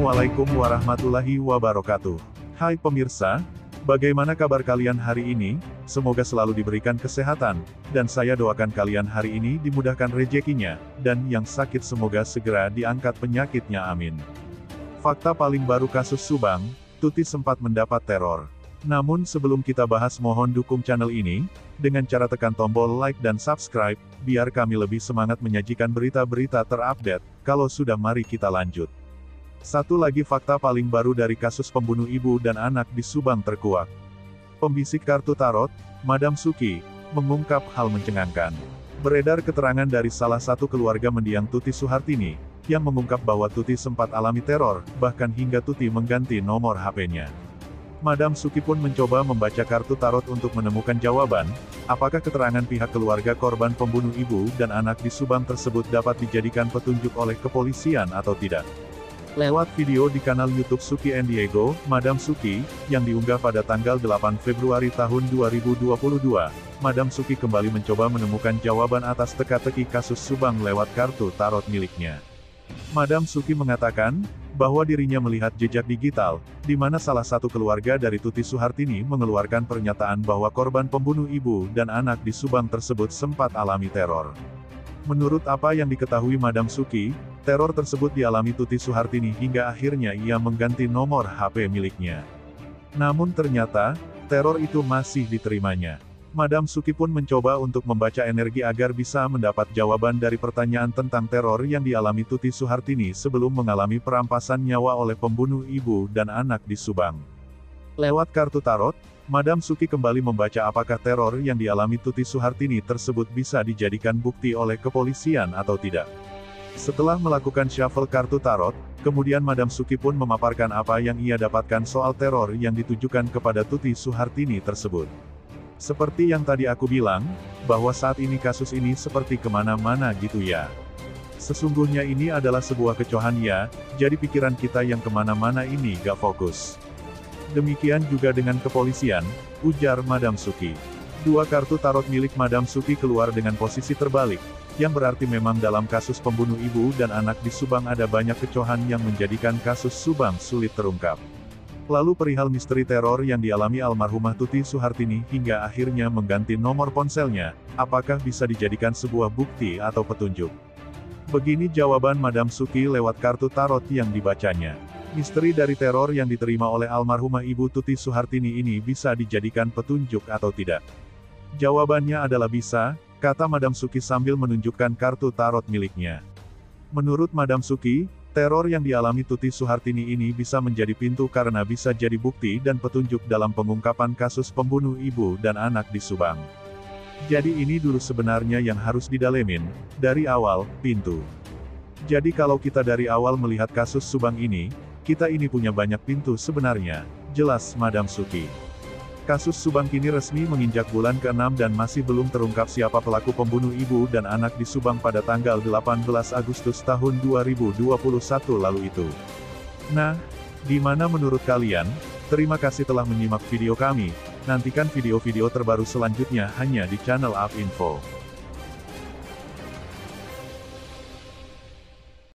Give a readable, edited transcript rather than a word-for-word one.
Assalamualaikum warahmatullahi wabarakatuh. Hai pemirsa, bagaimana kabar kalian hari ini? Semoga selalu diberikan kesehatan, dan saya doakan kalian hari ini dimudahkan rezekinya, dan yang sakit semoga segera diangkat penyakitnya amin. Fakta paling baru kasus Subang, Tuti sempat mendapat teror. Namun sebelum kita bahas mohon dukung channel ini, dengan cara tekan tombol like dan subscribe, biar kami lebih semangat menyajikan berita-berita terupdate. Kalau sudah mari kita lanjut. Satu lagi fakta paling baru dari kasus pembunuh ibu dan anak di Subang terkuak. Pembisik kartu tarot, Madam Suki, mengungkap hal mencengangkan. Beredar keterangan dari salah satu keluarga mendiang Tuti Suhartini, yang mengungkap bahwa Tuti sempat alami teror, bahkan hingga Tuti mengganti nomor HP-nya. Madam Suki pun mencoba membaca kartu tarot untuk menemukan jawaban, apakah keterangan pihak keluarga korban pembunuh ibu dan anak di Subang tersebut dapat dijadikan petunjuk oleh kepolisian atau tidak. Lewat video di kanal YouTube Suki and Diego, Madam Suki, yang diunggah pada tanggal 8 Februari tahun 2022, Madam Suki kembali mencoba menemukan jawaban atas teka-teki kasus Subang lewat kartu tarot miliknya. Madam Suki mengatakan, bahwa dirinya melihat jejak digital, di mana salah satu keluarga dari Tuti Suhartini mengeluarkan pernyataan bahwa korban pembunuh ibu dan anak di Subang tersebut sempat alami teror. Menurut apa yang diketahui Madam Suki, teror tersebut dialami Tuti Suhartini hingga akhirnya ia mengganti nomor HP miliknya. Namun ternyata, teror itu masih diterimanya. Madam Suki pun mencoba untuk membaca energi agar bisa mendapat jawaban dari pertanyaan tentang teror yang dialami Tuti Suhartini sebelum mengalami perampasan nyawa oleh pembunuh ibu dan anak di Subang. Lewat kartu tarot, Madam Suki kembali membaca apakah teror yang dialami Tuti Suhartini tersebut bisa dijadikan bukti oleh kepolisian atau tidak. Setelah melakukan shuffle kartu tarot, kemudian Madam Suki pun memaparkan apa yang ia dapatkan soal teror yang ditujukan kepada Tuti Suhartini tersebut. Seperti yang tadi aku bilang, bahwa saat ini kasus ini seperti kemana-mana gitu ya. Sesungguhnya ini adalah sebuah kecohan ya, jadi pikiran kita yang kemana-mana ini gak fokus. Demikian juga dengan kepolisian, ujar Madam Suki. Dua kartu tarot milik Madam Suki keluar dengan posisi terbalik, yang berarti memang dalam kasus pembunuh ibu dan anak di Subang ada banyak kecohan yang menjadikan kasus Subang sulit terungkap. Lalu perihal misteri teror yang dialami almarhumah Tuti Suhartini hingga akhirnya mengganti nomor ponselnya, apakah bisa dijadikan sebuah bukti atau petunjuk? Begini jawaban Madam Suki lewat kartu tarot yang dibacanya. Misteri dari teror yang diterima oleh almarhumah Ibu Tuti Suhartini ini bisa dijadikan petunjuk atau tidak? Jawabannya adalah bisa, kata Madam Suki sambil menunjukkan kartu tarot miliknya. Menurut Madam Suki, teror yang dialami Tuti Suhartini ini bisa menjadi pintu karena bisa jadi bukti dan petunjuk dalam pengungkapan kasus pembunuh ibu dan anak di Subang. Jadi ini dulu sebenarnya yang harus didalemin, dari awal, pintu. Jadi kalau kita dari awal melihat kasus Subang ini, kita ini punya banyak pintu sebenarnya, jelas Madam Suki. Kasus Subang kini resmi menginjak bulan ke-6 dan masih belum terungkap siapa pelaku pembunuh ibu dan anak di Subang pada tanggal 18 Agustus tahun 2021 lalu itu. Nah, gimana menurut kalian? Terima kasih telah menyimak video kami, nantikan video-video terbaru selanjutnya hanya di channel UP Info.